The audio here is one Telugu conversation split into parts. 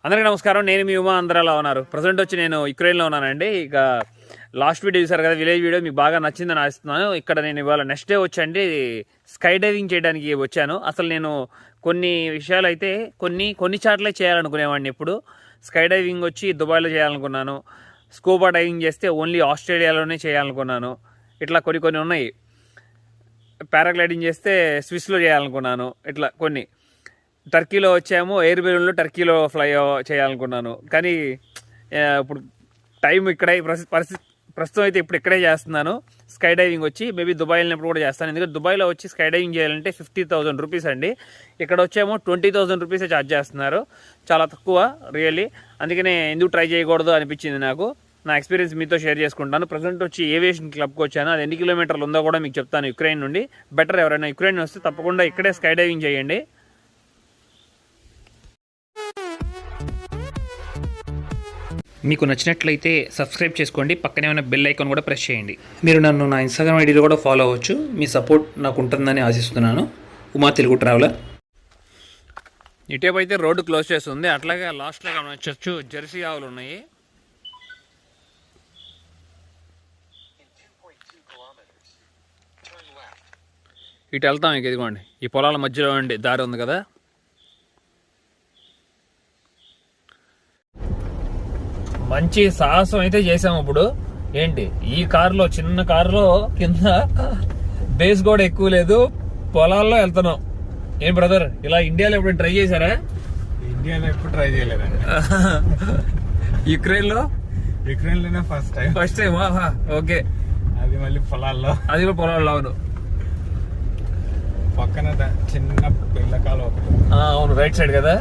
అందరికీ నమస్కారం. నేను మీ ఉమా. అందరూ ఎలా ఉన్నారు? ప్రజెంట్ వచ్చి నేను యుక్రెయిన్లో ఉన్నానండి. ఇక లాస్ట్ వీడియో చూసారు కదా, విలేజ్ వీడియో మీకు బాగా నచ్చిందని ఆశిస్తున్నాను. ఇక్కడ నేను ఇవాళ నెక్స్ట్ డే వచ్చండి స్కై డైవింగ్ చేయడానికి వచ్చాను. అసలు నేను కొన్ని విషయాలు అయితే కొన్ని చాట్లే చేయాలనుకునేవాడిని. ఇప్పుడు స్కై డైవింగ్ వచ్చి దుబాయ్లో చేయాలనుకున్నాను. స్కూబా డైవింగ్ చేస్తే ఓన్లీ ఆస్ట్రేలియాలోనే చేయాలనుకున్నాను. ఇట్లా కొన్ని ఉన్నాయి. పారాగ్లైడింగ్ చేస్తే స్విస్లో చేయాలనుకున్నాను. ఇట్లా కొన్ని. టర్కీలో వచ్చాము, ఎయిర్ బెలూన్లో టర్కీలో ఫ్లై చేయాలనుకున్నాను. కానీ ఇప్పుడు టైం ఇక్కడే ప్రస్తుతం అయితే ఇప్పుడు ఇక్కడే చేస్తున్నాను. స్కై డైవింగ్ వచ్చి మేబీ దుబాయ్ వెళ్ళినప్పుడు కూడా చేస్తాను. ఎందుకంటే దుబాయ్లో వచ్చి స్కై డైవింగ్ చేయాలంటే 50,000 రూపీస్ అండి. ఇక్కడ వచ్చేమో 20,000 రూపీసే ఛార్జ్ చేస్తున్నారు. చాలా తక్కువ రియల్లీ. అందుకనే ఎందుకు ట్రై చేయకూడదు అనిపించింది నాకు. నా ఎక్స్పీరియన్స్ మీతో షేర్ చేసుకుంటాను. ప్రజెంట్ వచ్చి ఏవియేషన్ క్లబ్కి వచ్చాను. అది ఎన్ని కిలోమీటర్లు ఉందో కూడా మీకు చెప్తాను. యుక్రెయిన్ నుండి బెటర్. ఎవరైనా యుక్రెయిన్ వస్తే తప్పకుండా ఇక్కడే స్కై డైవింగ్ చేయండి. మీకు నచ్చినట్లయితే సబ్స్క్రైబ్ చేసుకోండి. పక్కనే ఉన్న బెల్ ఐకాన్ కూడా ప్రెస్ చేయండి. మీరు నన్ను నా ఇన్స్టాగ్రామ్ ఐడీలో కూడా ఫాలో అవ్వచ్చు. మీ సపోర్ట్ నాకు ఉంటుందని ఆశిస్తున్నాను. ఉమా తెలుగు ట్రావెలర్. ఇటువైపు అయితే రోడ్డు క్లోజ్ చేస్తుంది. అట్లాగే లాస్ట్లో గమనించవచ్చు జెర్సీ ఆవులు ఉన్నాయి. ఇటు వెళ్తాం. ఇక ఇదిగోండి ఈ పొలాల మధ్యలో ఉండి దారి ఉంది కదా. మంచి సాహసం అయితే చేసాము. ఇప్పుడు ఏంటి, ఈ కారులో, చిన్న కారులో కింద బేస్ కూడా ఎక్కువ లేదు, పొలాల్లో వెళ్తున్నాం. ఏం బ్రదర్, ఇలా ఇండియాలో ఎప్పుడు ట్రై చేశారా? ఇండియాలో ఎప్పుడు ట్రై చేయలేదండి. యుక్రెయిన్లోనే ఫస్ట్ టైం. ఓకే. అది మళ్ళీ పొలాల్లో. అది కూడా పొలాల్లో. అవును, పక్కన చిన్న పిల్లకాలు ఒకటి. అవును, రైట్ సైడ్ కదా.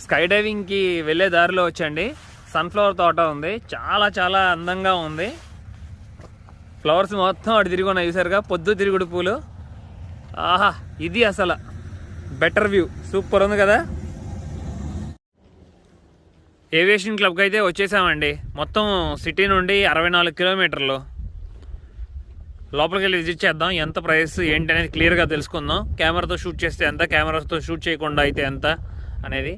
స్కై డైవింగ్కి వెళ్ళే దారిలో వచ్చండి సన్ఫ్లవర్ తోట ఉంది. చాలా చాలా అందంగా ఉంది. ఫ్లవర్స్ మొత్తం అటు తిరిగి ఉన్నాయి చూసారుగా, పొద్దు తిరుగుడు పూలు. ఆహా, ఇది అసలు బెటర్ వ్యూ. సూపర్ ఉంది కదా. ఏవియేషన్ క్లబ్కి అయితే వచ్చేసామండి. మొత్తం సిటీ నుండి 64 కిలోమీటర్లు. లోపలికి వెళ్ళి విజిట్ చేద్దాం. ఎంత ప్రైస్ ఏంటి అనేది క్లియర్గా తెలుసుకుందాం. కెమెరాతో షూట్ చేస్తే ఎంత, కెమెరాతో షూట్ చేయకుండా అయితే ఎంత అనేది.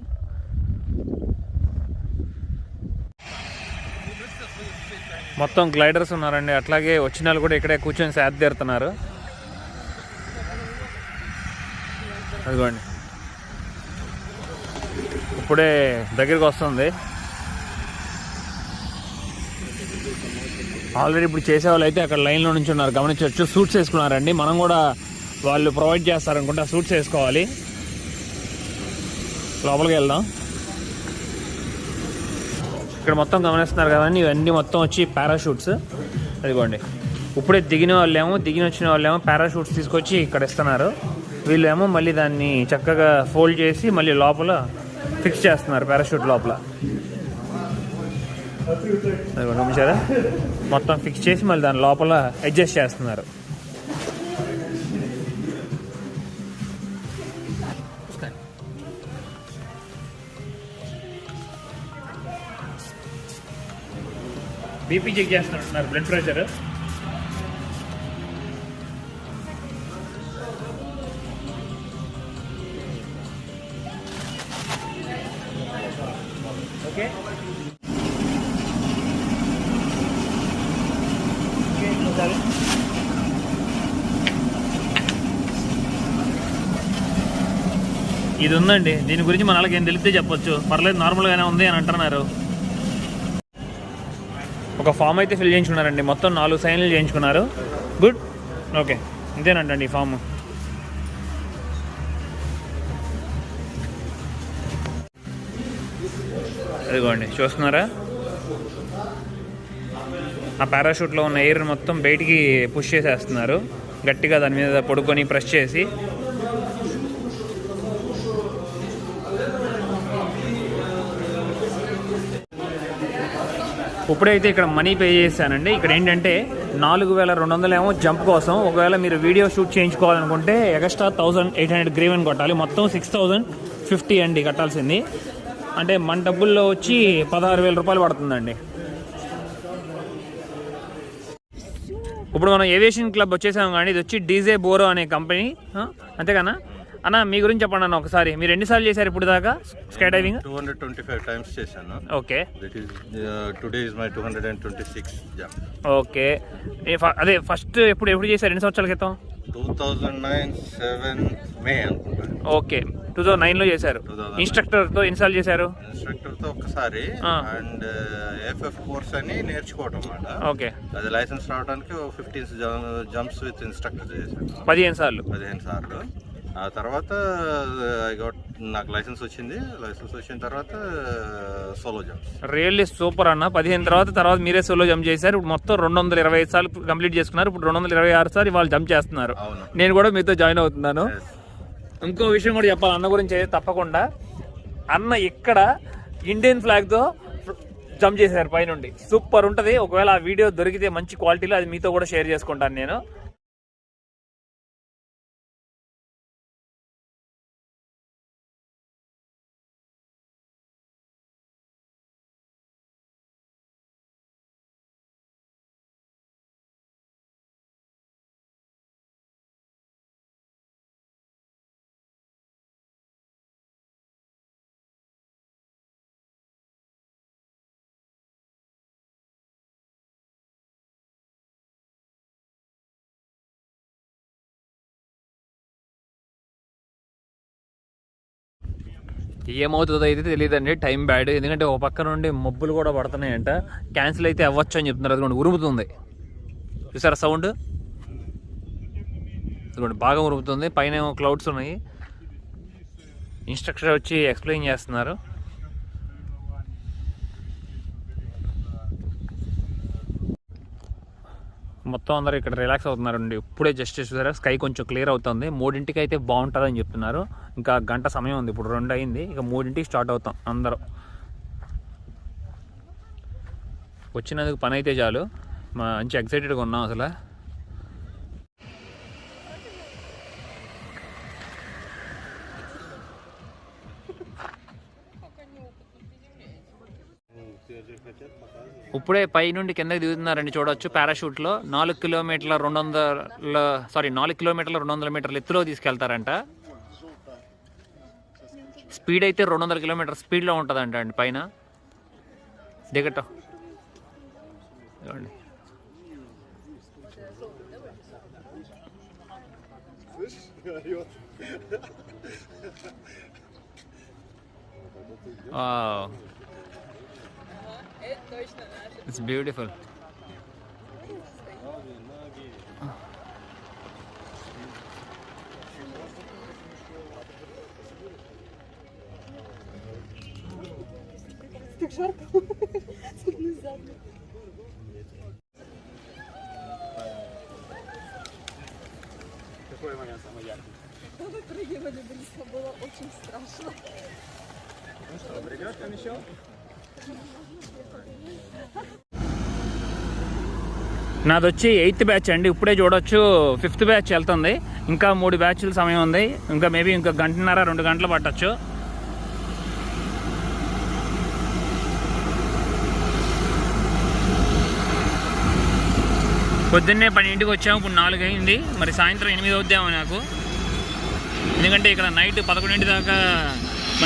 మొత్తం గ్లైడర్స్ ఉన్నారండి. అట్లాగే వచ్చిన వాళ్ళు కూడా ఇక్కడే కూర్చొని సేద తీరుతున్నారు. అదిగోండి ఇప్పుడే దగ్గరికి వస్తుంది. ఆల్రెడీ ఇప్పుడు చేసేవాళ్ళు అయితే అక్కడ లైన్లో నుంచి ఉన్నారు, గమనించవచ్చు. సూట్స్ వేసుకున్నారండి. మనం కూడా వాళ్ళు ప్రొవైడ్ చేస్తారనుకుంటే ఆ సూట్స్ వేసుకోవాలి. లోపలికి వెళ్దాం. ఇక్కడ మొత్తం గమనిస్తున్నారు కదండి, ఇవన్నీ మొత్తం వచ్చి పారాషూట్స్. అదిగోండి ఇప్పుడే దిగిన వచ్చిన వాళ్ళేమో పారాషూట్స్ తీసుకొచ్చి ఇక్కడ ఇస్తున్నారు. వీళ్ళేమో మళ్ళీ దాన్ని చక్కగా ఫోల్డ్ చేసి మళ్ళీ లోపల ఫిక్స్ చేస్తున్నారు పారాషూట్ లోపల. అదిగోండి చూసారా, మొత్తం ఫిక్స్ చేసి మళ్ళీ దాని లోపల అడ్జస్ట్ చేస్తున్నారు. బీపీ చెక్ చేస్తున్నారు, బ్లడ్ ప్రెషర్. ఓకే, ఇది ఉందండి. దీని గురించి మన వాళ్ళకి ఏం తెలిస్తే చెప్పొచ్చు. పర్లేదు, నార్మల్గానే ఉంది అని అంటున్నారు. ఒక ఫామ్ అయితే ఫిల్ చేయించుకున్నారండి. మొత్తం 4 సైన్లు చేయించుకున్నారు. గుడ్. ఓకే, ఇంతేనంటండి ఈ ఫామ్. అదిగోండి చూస్తున్నారా, ఆ పారాషూట్లో ఉన్న ఎయిర్ మొత్తం బయటికి పుష్ చేసేస్తున్నారు. గట్టిగా దాని మీద పడుకొని ప్రెస్ చేసి. ఇప్పుడైతే ఇక్కడ మనీ పే చేశానండి. ఇక్కడ ఏంటంటే 4,200 ఏమో జంప్ కోసం. ఒకవేళ మీరు వీడియో షూట్ చేయించుకోవాలనుకుంటే ఎక్స్ట్రా 1,800 గ్రీవెన్ కొట్టాలి. మొత్తం 6,050 అండి కట్టాల్సింది. అంటే మన డబ్బుల్లో వచ్చి 16,000 రూపాయలు పడుతుందండి. ఇప్పుడు మనం ఏవియేషన్ క్లబ్ వచ్చేసాం కానీ ఇది వచ్చి డీజే బోరో అనే కంపెనీ, అంతేగానా. అన్న మీ గురించి చెప్పండి అన్న ఒకసారి, మీరు ఎన్నిసార్లు చేశారు ఇప్పుడు దాకా స్కై డైవింగ్? 225 times చేశాను. Okay. Today is my 226 jump. Okay. అదే ఫస్ట్ ఎప్పుడు చేశారు, ఎన్ని సంవత్సరాల క్రితం? 2009 మే అనుకుంటా. ఓకే, 2009లో చేశారు. ఇన్స్ట్రక్టర్తో ఎన్నిసార్లు చేశారు? ఇన్స్ట్రక్టర్తో ఒకసారి, అండ్ ఎఫ్ఎఫ్ కోర్స్ అని నేర్చుకోవటం అన్నమాట. ఓకే. అది లైసెన్స్ రావడానికి 15 జంప్స్ విత్ ఇన్స్ట్రక్టర్ చేశాను. 15 సార్లు. ఆ తర్వాత నాకు లైసెన్స్ వచ్చిన తర్వాత సోలో జంప్స్. రియల్లీ సూపర్ అన్న. 15 తర్వాత మీరే సోలో జంప్ చేశారు. ఇప్పుడు మొత్తం 225 సార్లు కంప్లీట్ చేసుకున్నారు. ఇప్పుడు 226 సార్లు వాళ్ళు జంప్ చేస్తున్నారు. నేను కూడా మీతో జాయిన్ అవుతున్నాను. ఇంకో విషయం కూడా చెప్పాలి అన్న గురించి తప్పకుండా. అన్న ఇక్కడ ఇండియన్ ఫ్లాగ్తో జంప్ చేశారు పైనుండి. సూపర్ ఉంటుంది. ఒకవేళ ఆ వీడియో దొరికితే మంచి క్వాలిటీలో అది మీతో కూడా షేర్ చేసుకుంటాను నేను. ఏమవుతుందో అయితే తెలియదండి, టైం బ్యాడ్. ఎందుకంటే ఒక పక్క నుండి మబ్బులు కూడా పడుతున్నాయంట. క్యాన్సిల్ అయితే అవ్వచ్చు అని చెప్తున్నారు. అదిగోండి ఉరుముతుంది, చూసారా సౌండ్? అదిగోండి బాగా ఉరుముతుంది. పైన ఏమో క్లౌడ్స్ ఉన్నాయి. ఇన్స్ట్రక్టర్ వచ్చి ఎక్స్ప్లెయిన్ చేస్తున్నారు. మొత్తం అందరూ ఇక్కడ రిలాక్స్ అవుతున్నారండి. ఇప్పుడే జస్ట్ చూసారా స్కై కొంచెం క్లియర్ అవుతుంది. 3ంటికి అయితే బాగుంటుందని చెప్తున్నారు. ఇంకా గంట సమయం ఉంది, ఇప్పుడు 2 అయింది. ఇక 3ంటికి స్టార్ట్ అవుతాం అందరూ. వచ్చినందుకు పని అయితే చాలు. మంచి ఎక్సైటెడ్గా ఉన్నాం అసలు. ఇప్పుడే పై నుండి కిందకి దిగుతున్నారండి, చూడవచ్చు. పారాషూట్లో 4 కిలోమీటర్ల 200 మీటర్ల ఎత్తులో తీసుకెళ్తారంట. స్పీడ్ అయితే 200 కిలోమీటర్ స్పీడ్లో ఉంటుందంట అండి పైన. దిగటం చూడండి. It's beautiful. Так жарко. Внезапно. Какой момент самый яркий? Мы прыгивали близко, было очень страшно. Ну что, придет там еще? నాది వచ్చి 8th బ్యాచ్ అండి. ఇప్పుడే చూడొచ్చు 5th బ్యాచ్ వెళ్తుంది. ఇంకా 3 బ్యాచ్ల సమయం ఉంది. ఇంకా మేబీ ఇంకా 1.5-2 గంటలు పట్టచ్చు. పొద్దున్నే 10ంటికి వచ్చాము, ఇప్పుడు 4 అయింది. మరి సాయంత్రం 8 అవుద్దాము నాకు. ఎందుకంటే ఇక్కడ నైట్ 11 దాకా,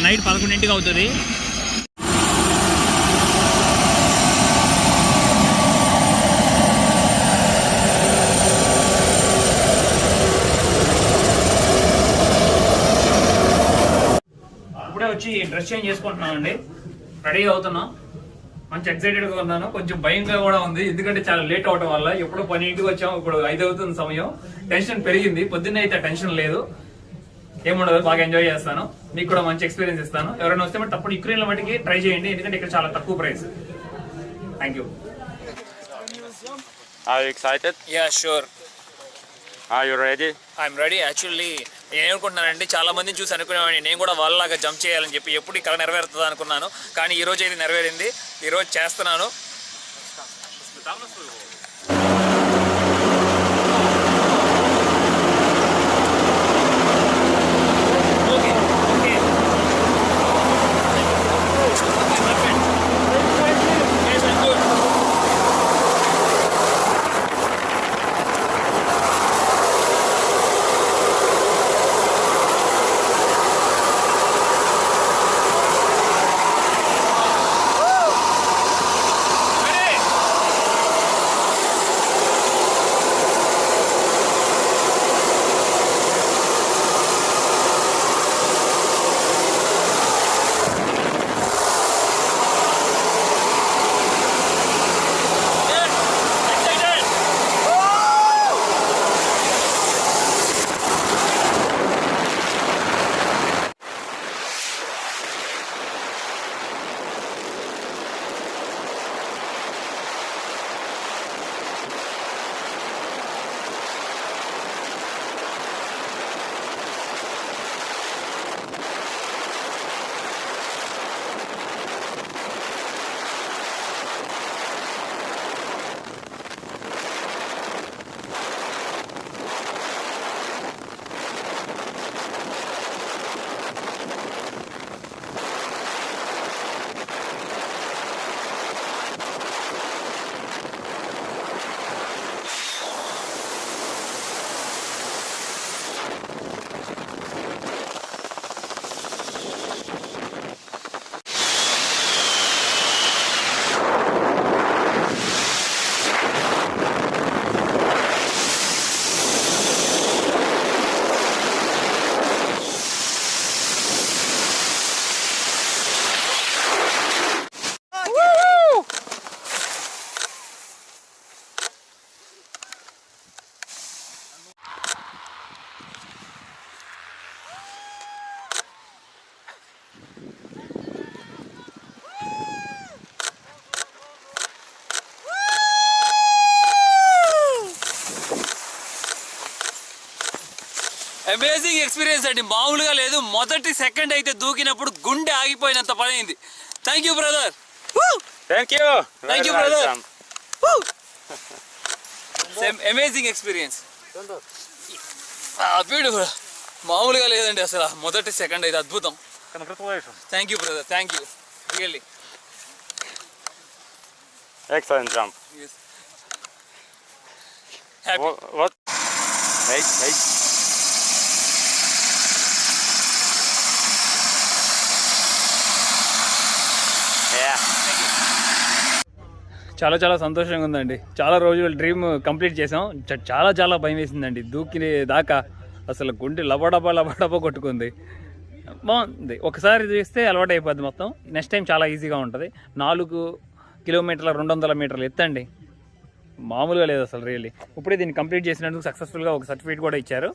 నైట్ 11ంటికి అవుతుంది. వచ్చి డ్రెస్ చేంజ్ చేసుకుంటున్నాం అండి, రెడీ అవుతున్నాం. మంచి ఎక్సైటెడ్గా ఉన్నాను, కొంచెం భయంగా కూడా ఉంది. ఎందుకంటే చాలా లేట్ అవడం వల్ల. ఎప్పుడు 10ంటికి వచ్చాము, ఇప్పుడు 5 అవుతుంది సమయం. టెన్షన్ పెరిగింది. పొద్దున్నే అయితే టెన్షన్ లేదు, ఏముండదు. బాగా ఎంజాయ్ చేస్తాను. మీకు కూడా మంచి ఎక్స్పీరియన్స్ ఇస్తాను. ఎవరైనా వస్తే మరి తప్పుడు యుక్రెయిన్ మట్టికి ట్రై చేయండి, ఎందుకంటే ఇక్కడ చాలా తక్కువ price. Thank you. Are you excited? Yeah, sure. Are you ready? I'm ready. Actually నేను ఏమనుకుంటున్నానండి, చాలా మందిని చూసి అనుకునేవాడిని నేను కూడా వాళ్ళలాగా జంప్ చేయాలని చెప్పి. ఎప్పుడు ఇక్కడ నెరవేరుతుంది అనుకున్నాను, కానీ ఈ రోజు అయితే నెరవేరింది. ఈరోజు చేస్తున్నాను. అమేజింగ్ ఎక్స్పీరియన్స్ అండి, మామూలుగా లేదు. మొదటి సెకండ్ అయితే దూకినప్పుడు గుండె ఆగిపోయినంత పని అయింది. Thank you brother. Thank you. Thank you, Very brother. welcome. Amazing experience, beautiful. మామూలుగా లేదండి అసలు, మొదటి సెకండ్ అయితే అద్భుతం. Congratulations. Thank you brother, thank you really. Excellent jump. Happy. What? Wait, wait. Yeah. చాలా చాలా సంతోషంగా ఉందండి. చాలా రోజులు డ్రీమ్ కంప్లీట్ చేసాం. చాలా చాలా భయం వేసిందండి దూకినే దాకా. అసలు గుండె లబడబా కొట్టుకుంది. బాగుంది, ఒకసారి చేస్తే అలవాటు అయిపోద్ది మొత్తం. నెక్స్ట్ టైం చాలా ఈజీగా ఉంటుంది. 4 కిలోమీటర్ల 200 మీటర్లు ఎత్తండి, మామూలుగా లేదు అసలు రియల్లీ. ఇప్పుడే దీన్ని కంప్లీట్ చేసినందుకు సక్సెస్ఫుల్గా ఒక సర్టిఫికేట్ కూడా ఇచ్చారు.